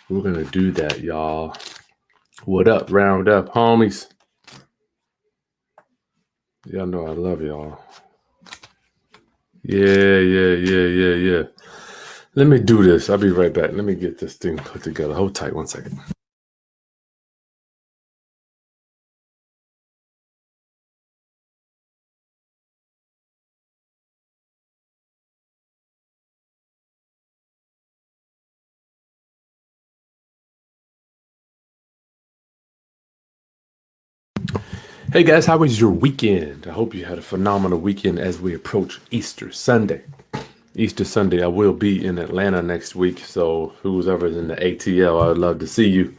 We're going to do that, y'all. What up, round up, homies? Y'all know I love y'all. Yeah. Let me do this. I'll be right back. Let me get this thing put together. Hold tight 1 second. Hey guys, how was your weekend? I hope you had a phenomenal weekend as we approach Easter Sunday. Easter Sunday, I will be in Atlanta next week. So who's ever's in the ATL, I would love to see you.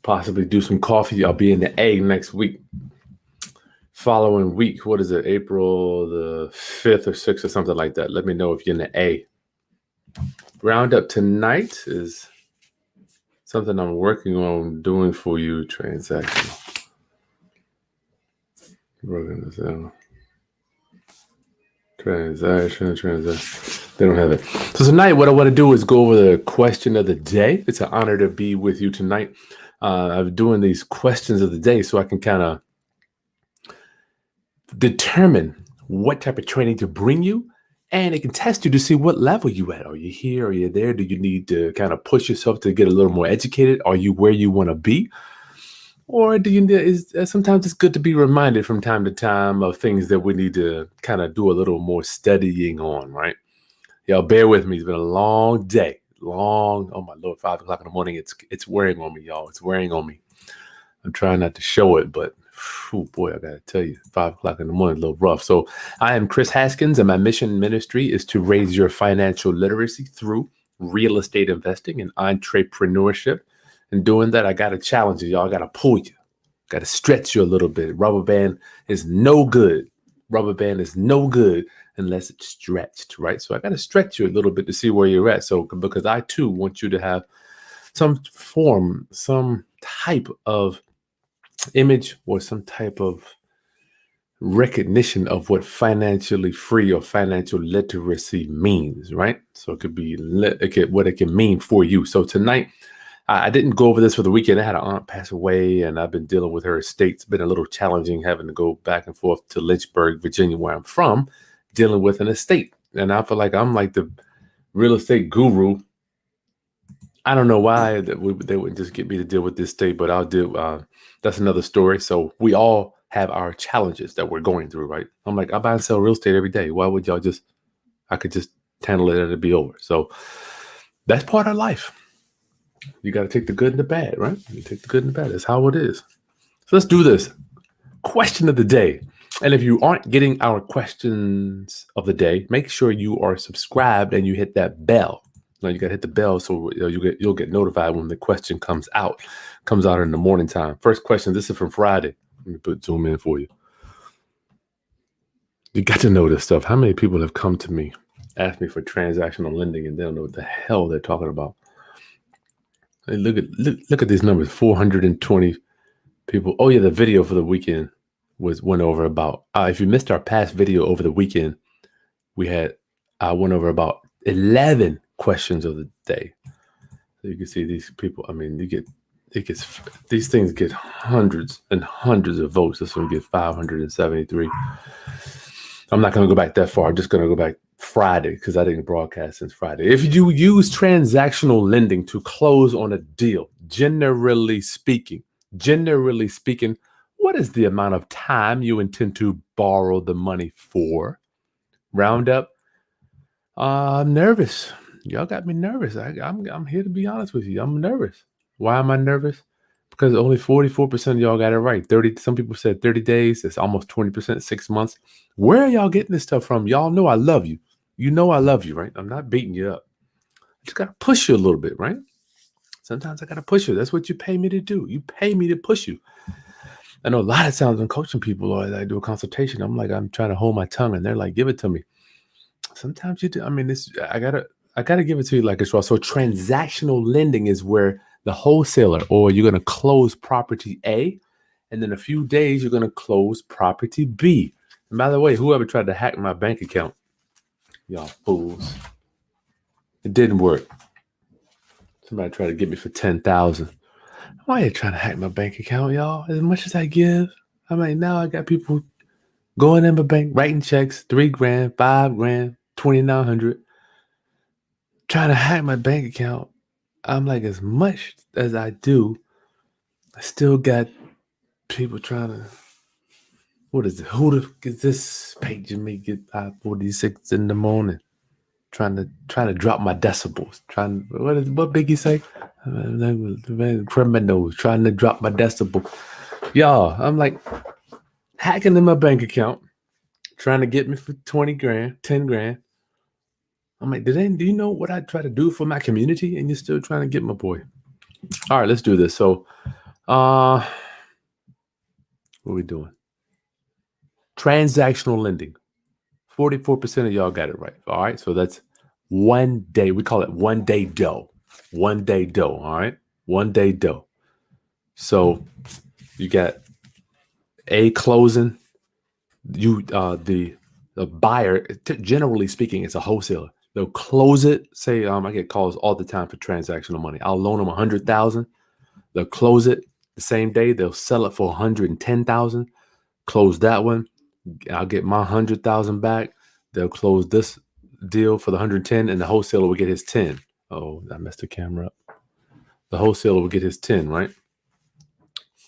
Possibly do some coffee. I'll be in the A next week. Following week, what is it? April the 5th or 6th or something like that. Let me know if you're in the A. Roundup tonight is something I'm working on doing for you, transactional. Working this out. Transaction. They don't have it. So tonight, what I want to do is go over the question of the day. It's an honor to be with you tonight. I'm doing these questions of the day so I can kind of determine what type of training to bring you, and it can test you to see what level you at. Are you here? Are you there? Do you need to kind of push yourself to get a little more educated? Are you where you want to be? Or do you sometimes it's good to be reminded from time to time of things that we need to kind of do a little more studying on, right? Y'all bear with me. It's been a long day. Oh my Lord, 5 o'clock in the morning. It's wearing on me, y'all. It's wearing on me. I'm trying not to show it, but oh boy, I gotta tell you, 5 o'clock in the morning, a little rough. So I am Chris Haskins, and my mission ministry is to raise your financial literacy through real estate investing and entrepreneurship. And doing that, I gotta challenge you, y'all. I gotta pull you, gotta stretch you a little bit. Rubber band is no good. Rubber band is no good unless it's stretched, right? So I gotta stretch you a little bit to see where you're at. So because I too want you to have some type of image or some type of recognition of what financially free or financial literacy means, right? So it could be what it can mean for you. So tonight, I didn't go over this for the weekend. I had an aunt pass away, and I've been dealing with her estate. It's been a little challenging having to go back and forth to Lynchburg, Virginia, where I'm from, dealing with an estate. And I feel like I'm like the real estate guru. I don't know why they wouldn't just get me to deal with this state, but I'll do. That's another story. So we all have our challenges that we're going through, right? I'm like, I buy and sell real estate every day. Why would y'all I could just handle it and it'd be over. So that's part of life. You got to take the good and the bad, right? You take the good and the bad. That's how it is. So let's do this. Question of the day. And if you aren't getting our questions of the day, make sure you are subscribed and you hit that bell. Now you got to hit the bell so you'll get notified when the question comes out in the morning time. First question. This is from Friday. Let me zoom in for you. You got to know this stuff. How many people have come to me, asked me for transactional lending, and they don't know what the hell they're talking about? Hey, look at these numbers. 420 people. Oh yeah, the video for the weekend went over about. If you missed our past video over the weekend, went over about 11 questions of the day. So you can see these people. I mean, these things get hundreds and hundreds of votes. This one gets 573. I'm not going to go back that far. I'm just going to go back Friday because I didn't broadcast since Friday. If you use transactional lending to close on a deal, generally speaking, what is the amount of time you intend to borrow the money for? Roundup. I'm nervous. Y'all got me nervous. I'm here to be honest with you. I'm nervous. Why am I nervous? Because only 44% of y'all got it right. 30. Some people said 30 days. It's almost 20%, 6 months. Where are y'all getting this stuff from? Y'all know I love you. You know I love you, right? I'm not beating you up. I just got to push you a little bit, right? Sometimes I got to push you. That's what you pay me to do. You pay me to push you. I know a lot of times when coaching people or I do a consultation, I'm trying to hold my tongue and they're like, give it to me. Sometimes you do. I mean, I gotta give it to you like it's raw. So transactional lending is where the wholesaler or you're going to close property A, and in a few days, you're going to close property B. And by the way, whoever tried to hack my bank account, y'all fools, it didn't work. Somebody tried to get me for 10,000. Why are you trying to hack my bank account, y'all? As much as I give, I mean, now I got people going in my bank, writing checks, $3,000, $5,000, 2,900, trying to hack my bank account. I'm like, as much as I do, I still got people trying to. What is it? Who is this paging me at 5:46 in the morning? Trying to drop my decibels. What Biggie say? Criminals trying to drop my decibel. Y'all, I'm like hacking in my bank account, trying to get me for 20 grand, 10 grand. I'm like, do you know what I try to do for my community? And you're still trying to get my boy. All right, let's do this. So, what are we doing? Transactional lending. 44% of y'all got it right. All right, so that's 1 day. We call it 1 day dough. 1 day dough. All right, 1 day dough. So you got a closing. The buyer, generally speaking, it's a wholesaler. They'll close it. Say, I get calls all the time for transactional money. I'll loan them 100,000. They'll close it the same day. They'll sell it for 110,000. Close that one. I'll get my 100,000 back. They'll close this deal for the 110, and the wholesaler will get his 10. Oh, I messed the camera up. The wholesaler will get his 10, right?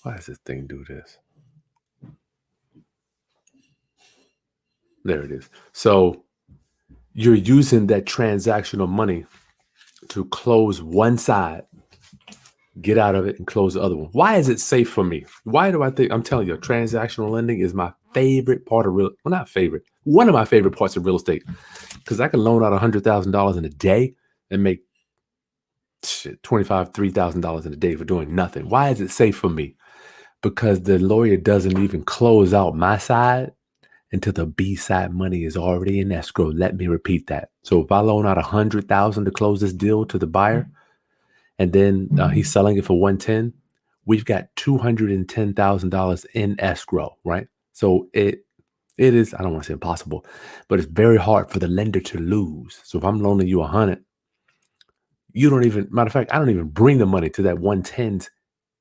Why does this thing do this? There it is. So you're using that transactional money to close one side, get out of it, and close the other one. Why is it safe for me? Why do I think, I'm telling you, transactional lending is my favorite part of not favorite, one of my favorite parts of real estate, because I can loan out $100,000 in a day and make $25,000, $3,000 in a day for doing nothing. Why is it safe for me? Because the lawyer doesn't even close out my side until the B side money is already in escrow. Let me repeat that. So if I loan out $100,000 to close this deal to the buyer, and then he's selling it for 110, we've got $210,000 in escrow, right? So it is, I don't want to say impossible, but it's very hard for the lender to lose. So if I'm loaning you 100, you don't even, matter of fact, I don't even bring the money to that 110s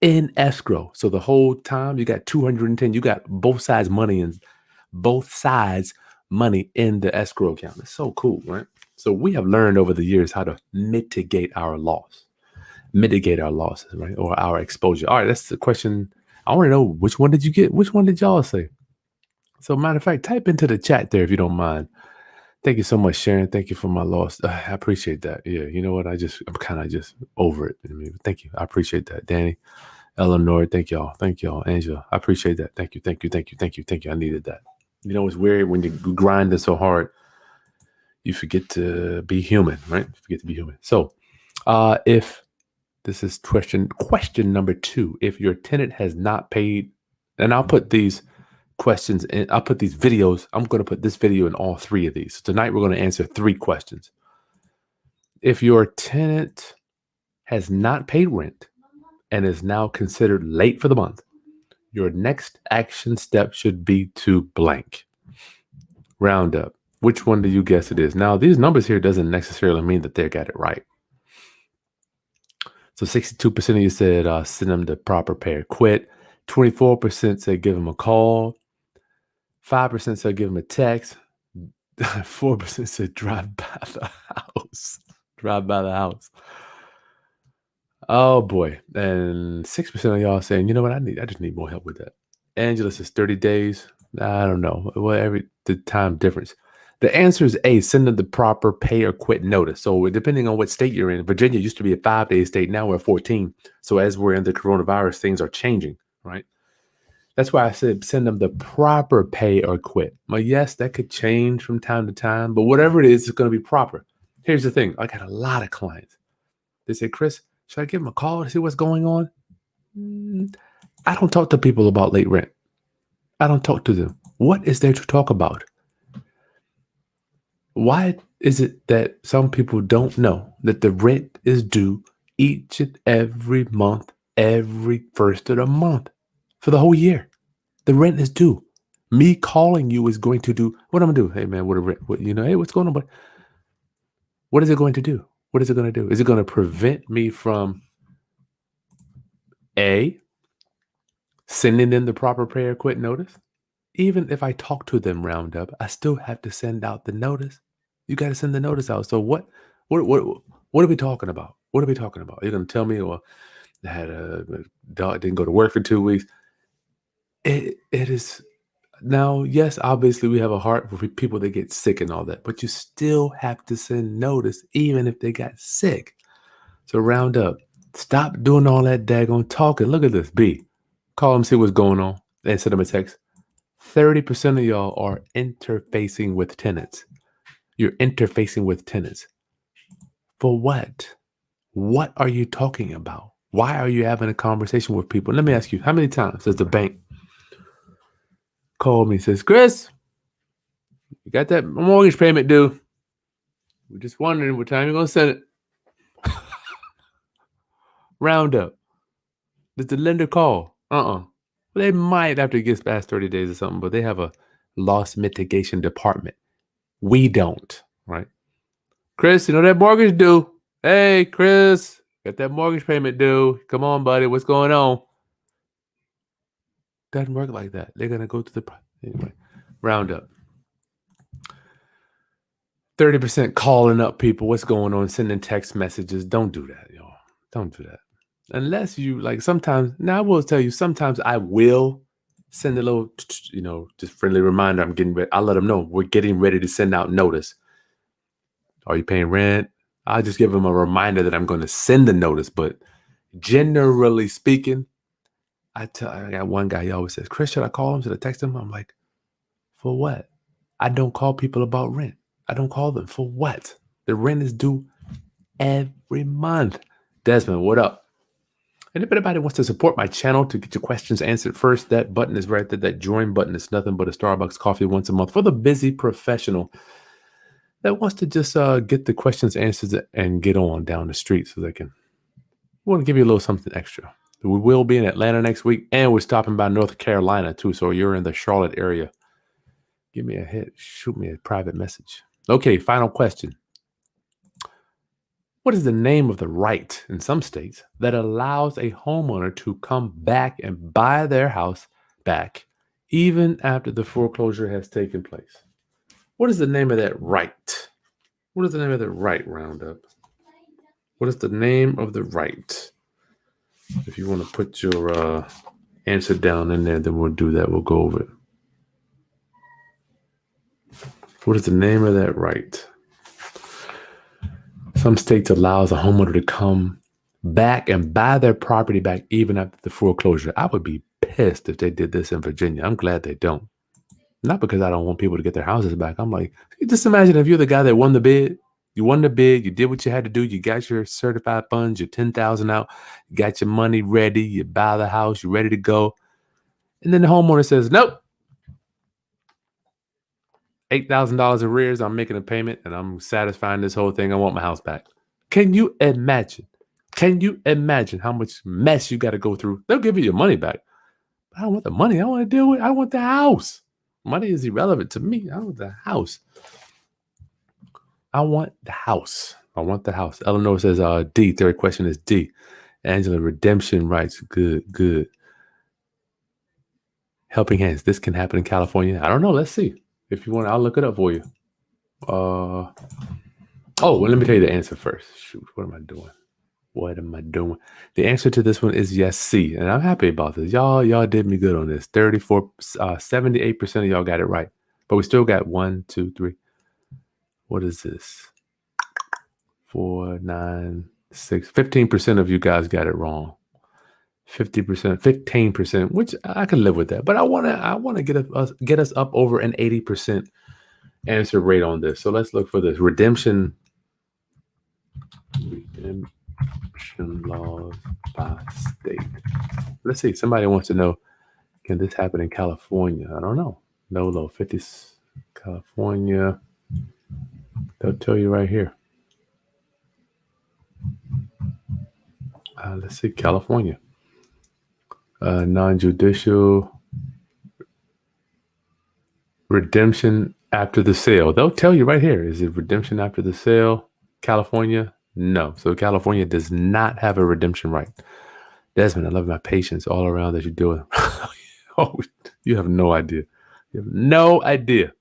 in escrow. So the whole time you got 210, you got both sides money in the escrow account. It's so cool, right? So we have learned over the years how to mitigate our losses, right? Or our exposure. All right, that's the question. I want to know, which one did you get? Which one did y'all say? So matter of fact, type into the chat there if you don't mind. Thank you so much, Sharon. Thank you for my loss. I appreciate that. Yeah, you know what? I'm kind of just over it. I mean, thank you. I appreciate that. Danny, Eleanor, thank y'all. Thank y'all. Angela, I appreciate that. Thank you. I needed that. You know, it's weird when you grind it so hard, you forget to be human, right? So if this is question number 2, if your tenant has not paid, and I'll put these questions in, I'll put these videos, I'm going to put this video in all 3 of these. So tonight we're going to answer 3 questions. If your tenant has not paid rent and is now considered late for the month, your next action step should be to blank. Round up. Which one do you guess it is? Now, these numbers here doesn't necessarily mean that they got it right. So 62% of you said send them the proper pay or quit. 24% said give them a call. 5% said give them a text. 4% said drive by the house. Oh boy. And 6% of y'all saying, you know what, I just need more help with that. Angela says 30 days. I don't know. The time difference. The answer is A, send them the proper pay or quit notice. So depending on what state you're in, Virginia used to be a 5-day state. Now we're 14. So as we're in the coronavirus, things are changing, right? That's why I said send them the proper pay or quit. Well, yes, that could change from time to time, but whatever it is, it's going to be proper. Here's the thing. I got a lot of clients. They say, Chris, should I give them a call to see what's going on? I don't talk to people about late rent. I don't talk to them. What is there to talk about? Why is it that some people don't know that the rent is due each and every month, every first of the month for the whole year? The rent is due. Me calling you is going to do what I'm gonna do. Hey man, hey, what's going on? But what is it going to do? What is it going to do? Is it going to prevent me from A, sending in the proper pay or quit notice? Even if I talk to them round up, I still have to send out the notice. You got to send the notice out. So what are we talking about? What are we talking about? You're going to tell me, well, I had a dog didn't go to work for 2 weeks. It is now, yes, obviously we have a heart for people that get sick and all that, but you still have to send notice even if they got sick. So round up. Stop doing all that daggone talking. Look at this. B. Call them, see what's going on, and send them a text. 30% of y'all are interfacing with tenants. You're interfacing with tenants. For what? What are you talking about? Why are you having a conversation with people? Let me ask you, how many times does the bank call me and says, Chris, you got that mortgage payment due? We're just wondering what time you're going to send it. Round up. Does the lender call? Well, they might after it gets past 30 days or something, but they have a loss mitigation department. We don't, right? Chris, you know that mortgage due? Hey, Chris, got that mortgage payment due. Come on, buddy. What's going on? Doesn't work like that. They're going to go to the... Anyway, round up. 30% calling up people. What's going on? Sending text messages. Don't do that, y'all. Don't do that. Unless you, like, sometimes... Now, I will tell you, sometimes I will send a little, just friendly reminder. I'm getting ready. I'll let them know we're getting ready to send out notice. Are you paying rent? I'll just give them a reminder that I'm going to send the notice. But generally speaking, I got one guy, he always says, Chris, should I call him? Should I text him? I'm like, for what? I don't call people about rent. I don't call them. For what? The rent is due every month. Desmond, what up? And if anybody wants to support my channel to get your questions answered first, that button is right there. That join button is nothing but a Starbucks coffee once a month for the busy professional that wants to just get the questions answered and get on down the street so they can... We want to give you a little something extra. We will be in Atlanta next week, and we're stopping by North Carolina too. So you're in the Charlotte area, give me a hit. Shoot me a private message. Okay, final question. What is the name of the right in some states that allows a homeowner to come back and buy their house back even after the foreclosure has taken place? What is the name of that right? What is the name of the right, Roundup? What is the name of the right? If you want to put your answer down in there, then we'll do that. We'll go over it. What is the name of that right? Some states allows a homeowner to come back and buy their property back even after the foreclosure. I would be pissed if they did this in Virginia. I'm glad they don't. Not because I don't want people to get their houses back. I'm like, just imagine if you're the guy that won the bid. You won the bid. You did what you had to do. You got your certified funds, your $10,000 out. You got your money ready. You buy the house. You're ready to go. And then the homeowner says, nope. $8,000 arrears. I'm making a payment and I'm satisfying this whole thing. I want my house back. Can you imagine? Can you imagine how much mess you got to go through? They'll give you your money back. But I don't want the money. I want to deal with. I want the house. Money is irrelevant to me. I want the house. I want the house. I want the house. Eleanor says D. Third question is D. Angela, redemption rights. Good. Helping hands. This can happen in California. I don't know. Let's see. If you want, I'll look it up for you. Well, let me tell you the answer first. Shoot, what am I doing? The answer to this one is yes, C. And I'm happy about this. Y'all did me good on this. 78% of y'all got it right. But we still got 1, 2, 3. What is this? 4, 9, 6. 15% of you guys got it wrong. 50%, 15%, which I can live with that. But I wanna get us up over an 80% answer rate on this. So let's look for this. Redemption laws by state. Let's see. Somebody wants to know, can this happen in California? I don't know. No, 50 California. They'll tell you right here. Let's see. California. Non-judicial redemption after the sale. They'll tell you right here. Is it redemption after the sale? California? No. So California does not have a redemption right. Desmond, I love my patience all around that you're doing. Oh, you have no idea. You have no idea.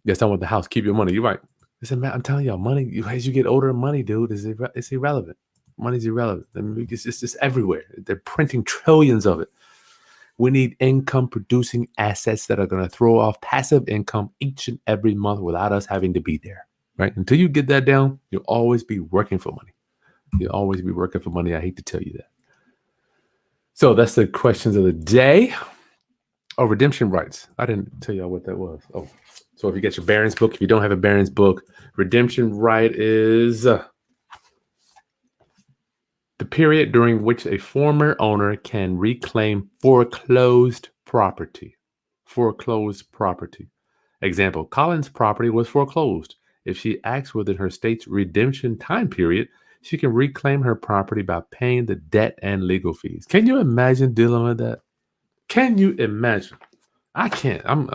Yes, I want the house. Keep your money. You're right. Listen, man, I'm telling y'all, money, as you get older, money, dude, it's irrelevant. Money's irrelevant. I mean, it's just everywhere. They're printing trillions of it. We need income producing assets that are going to throw off passive income each and every month without us having to be there, right? Until you get that down, you'll always be working for money. You'll always be working for money. I hate to tell you that. So that's the questions of the day. Oh, redemption rights. I didn't tell y'all what that was. Oh, so if you get your Barron's book, if you don't have a Barron's book, redemption right is the period during which a former owner can reclaim foreclosed property. Foreclosed property. Example, Colin's property was foreclosed. If she acts within her state's redemption time period, she can reclaim her property by paying the debt and legal fees. Can you imagine dealing with that? Can you imagine? I can't. I'm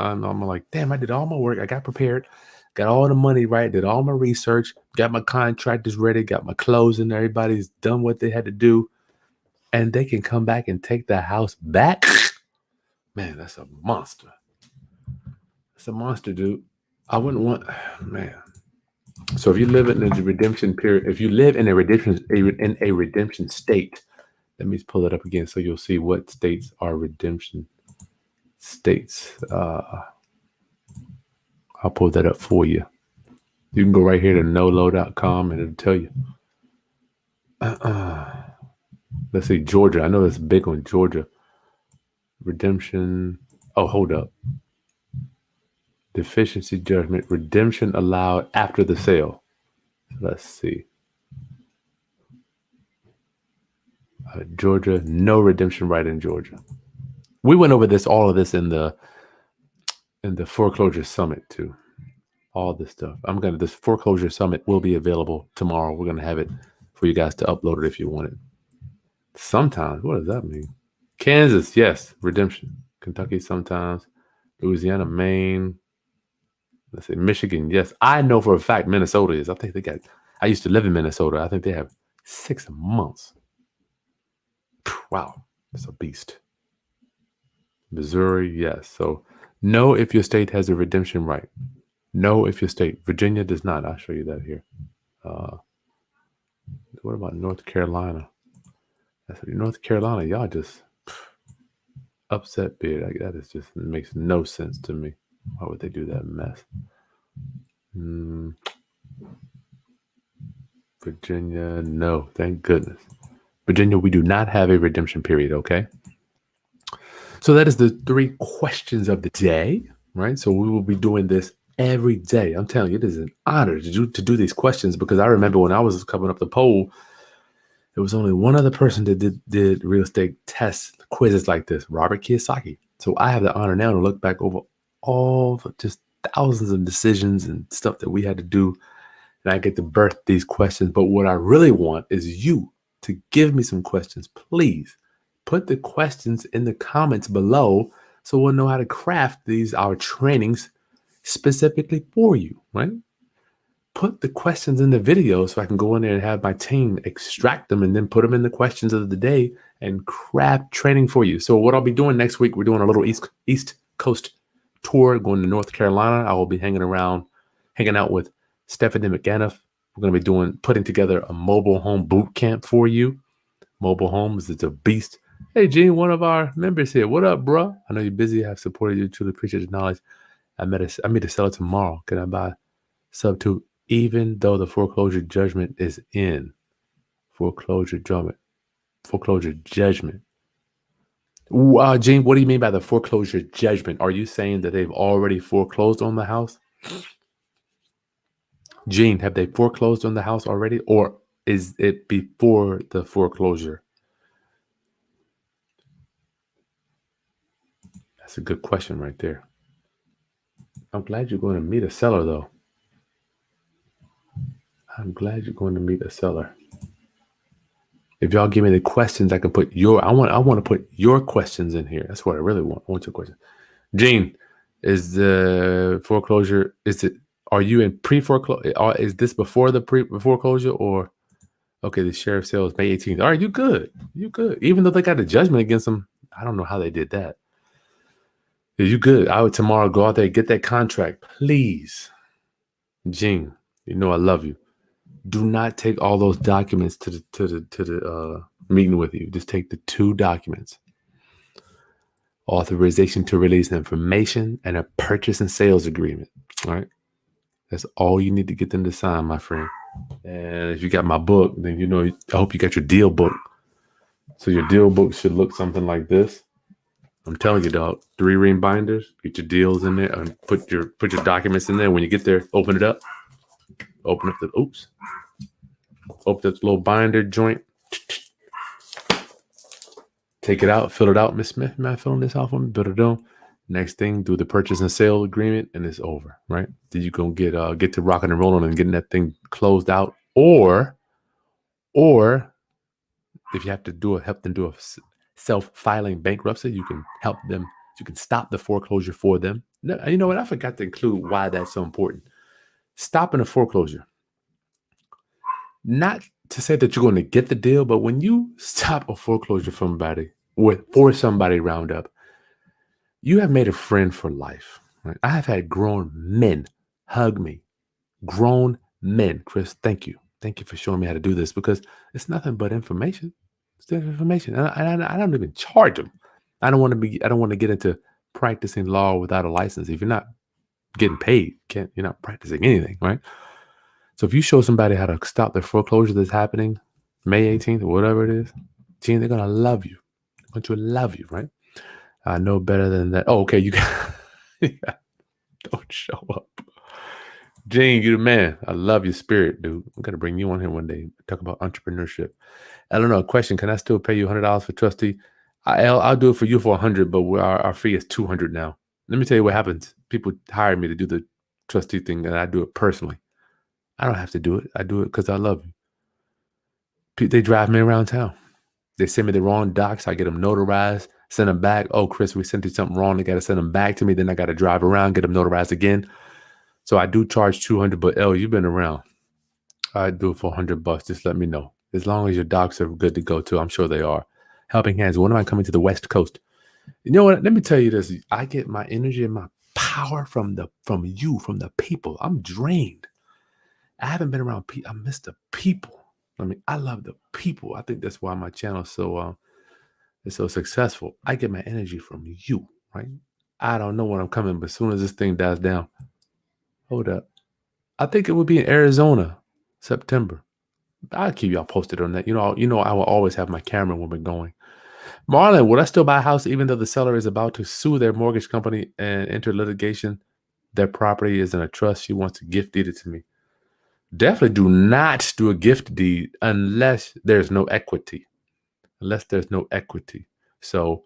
like, damn, I did all my work. I got prepared, got all the money right, did all my research, got my contractors ready, got my closing. Everybody's done what they had to do. And they can come back and take the house back. Man, that's a monster. It's a monster, dude. I wouldn't want, man. So if you live in a redemption period, if you live in a redemption state, let me pull it up again so you'll see what states are redemption states. I'll pull that up for you. You can go right here to nolow.com and it'll tell you. Let's see, Georgia. I know that's big on Georgia. Redemption. Oh, hold up. Deficiency judgment. Redemption allowed after the sale. Let's see. Georgia, no redemption right in Georgia. We went over all of this in the foreclosure summit too. All this stuff. This foreclosure summit will be available tomorrow. We're gonna have it for you guys to upload it if you want it. Sometimes, what does that mean? Kansas, yes, redemption. Kentucky, sometimes. Louisiana, Maine. Let's say Michigan, yes. I know for a fact Minnesota is. I think they got. I used to live in Minnesota. I think they have 6 months. Wow, it's a beast. Missouri, yes. So, no, if your state has a redemption right. No, if your state. Virginia does not. I'll show you that here. What about North Carolina? North Carolina, y'all just upset bid. That is just makes no sense to me. Why would they do that mess? Virginia, no, thank goodness. Virginia, we do not have a redemption period, okay? So that is the 3 questions of the day, right? So we will be doing this every day. I'm telling you, it is an honor to do these questions because I remember when I was coming up the poll, there was only one other person that did real estate tests, quizzes like this, Robert Kiyosaki. So I have the honor now to look back over all the just thousands of decisions and stuff that we had to do. And I get to birth these questions. But what I really want is you to give me some questions. Please put the questions in the comments below so we'll know how to craft our trainings specifically for you, right? Put the questions in the video so I can go in there and have my team extract them and then put them in the questions of the day and craft training for you. So what I'll be doing next week, we're doing a little East Coast tour, going to North Carolina. I will be hanging out with Stephanie McAnuff. We're going to be putting together a mobile home boot camp for you. Mobile homes, it's a beast. Hey, Gene, one of our members here. What up, bro? I know you're busy. I've supported you. Truly appreciate your knowledge. I meet a seller tomorrow. Can I buy sub 2 even though the foreclosure judgment is in? Foreclosure judgment. Gene, what do you mean by the foreclosure judgment? Are you saying that they've already foreclosed on the house? Gene, have they foreclosed on the house already? Or is it before the foreclosure? That's a good question right there. I'm glad you're going to meet a seller, though. I'm glad you're going to meet a seller. If y'all give me the questions, I can put I want to put your questions in here. That's what I really want. I want your question. Gene, is the foreclosure, Are you in pre-foreclosure? Is this before the foreclosure or? Okay, the sheriff's sale is May 18th. All right, you good. You good. Even though they got a judgment against them, I don't know how they did that. Yeah, you good. I would tomorrow go out there and get that contract. Please. Gene, you know I love you. Do not take all those documents to the meeting with you. Just take the 2 documents. Authorization to release information and a purchase and sales agreement. All right. That's all you need to get them to sign, my friend. And if you got my book, then I hope you got your deal book. So your deal book should look something like this. I'm telling you, dog. 3 ring binders. Get your deals in there and put your documents in there. When you get there, open it up. Open up the little binder joint. Take it out, fill it out. Miss Smith, am I filling this out for me? Build. Next thing, do the purchase and sale agreement, and it's over, right? Then you gonna get to rocking and rolling and getting that thing closed out, or if you have to help them do a self-filing bankruptcy, you can help them. You can stop the foreclosure for them. No, you know what? I forgot to include why that's so important. Stopping a foreclosure, not to say that you're going to get the deal, but when you stop a foreclosure for somebody round up, you have made a friend for life. Right? I have had grown men hug me. Grown men. Chris, thank you. Thank you for showing me how to do this, because it's nothing but information. It's just information. And I don't even charge them. I don't want to get into practicing law without a license. If you're not getting paid, you're not practicing anything, right? So if you show somebody how to stop the foreclosure that's happening May 18th or whatever it is, Gene, they're going to love you. They're going to love you, right? I know better than that. Oh, okay. You got, don't show up. Gene, you the man. I love your spirit, dude. I'm going to bring you on here one day. Talk about entrepreneurship. I don't know. Question. Can I still pay you $100 for trustee? I'll do it for you for $100, but our fee is $200 now. Let me tell you what happens. People hire me to do the trustee thing, and I do it personally. I don't have to do it. I do it because I love you. They drive me around town. They send me the wrong docs. I get them notarized, send them back. Oh, Chris, we sent you something wrong. They got to send them back to me. Then I got to drive around, get them notarized again. So I do charge $200, but you've been around. I do it for $100. Just let me know. As long as your docs are good to go too, I'm sure they are. Helping Hands. When am I coming to the West Coast? You know what? Let me tell you this. I get my energy and my power from the people. I'm drained. I haven't been around people. I miss the people. I mean, I love the people. I think that's why my channel is so successful. I get my energy from you, right? I don't know when I'm coming, but as soon as this thing dies down, hold up. I think it would be in Arizona, September. I'll keep y'all posted on that. You know, I will always have my camera when we're going. Marlon, would I still buy a house even though the seller is about to sue their mortgage company and enter litigation? Their property is in a trust. She wants to gift deed it to me. Definitely do not do a gift deed unless there's no equity. So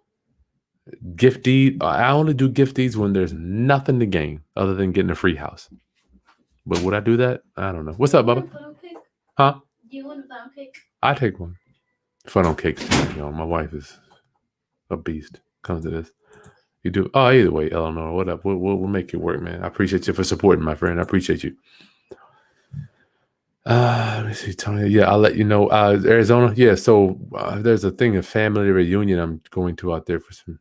gift deed, I only do gift deeds when there's nothing to gain other than getting a free house. But would I do that? I don't know. What's up, Bubba? Huh? Do you want a pound cake? I take one. Funnel cakes, my wife is a beast. Comes to this. You do? Oh, either way, Eleanor, what up? We'll make it work, man. I appreciate you for supporting, my friend. I appreciate you. Let me see, Tony. Yeah, I'll let you know. Arizona. Yeah, so there's a thing, a family reunion I'm going to out there for some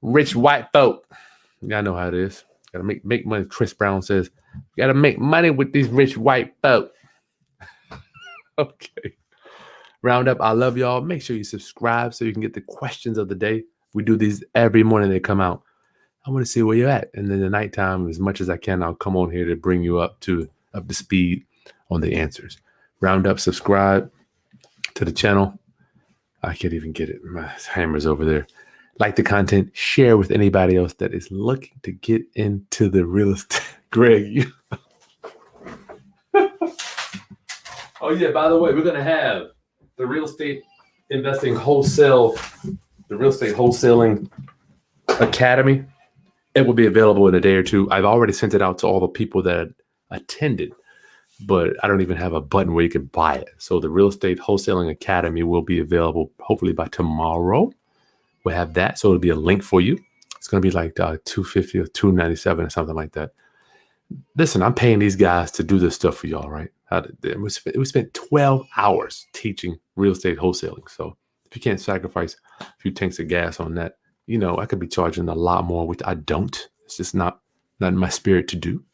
rich white folk. Yeah, I know how it is. Gotta make money. Chris Brown says, gotta make money with these rich white folk. Okay. Roundup. I love y'all. Make sure you subscribe so you can get the questions of the day. We do these every morning. They come out. I want to see where you're at. And then the nighttime, as much as I can, I'll come on here to bring you up to speed on the answers. Roundup, subscribe to the channel. I can't even get it. My hammer's over there. Like the content, share with anybody else that is looking to get into the real estate. Greg, oh yeah, by the way, we're gonna have the real estate investing wholesaling academy. It will be available in a day or two. I've already sent it out to all the people that attended, but I don't even have a button where you can buy it. So the Real Estate Wholesaling Academy will be available hopefully by tomorrow. We'll have that. So it'll be a link for you. It's going to be like $250 or $297 or something like that. Listen, I'm paying these guys to do this stuff for y'all, right? We spent 12 hours teaching real estate wholesaling. So if you can't sacrifice a few tanks of gas on that, I could be charging a lot more, which I don't. It's just not in my spirit to do.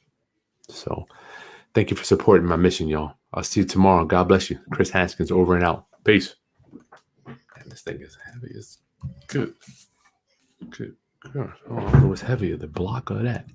So thank you for supporting my mission, y'all. I'll see you tomorrow. God bless you. Chris Haskins, over and out. Peace. Man, this thing is heavy. It's good. Good. God. Oh, I don't know what's heavier, the block or that.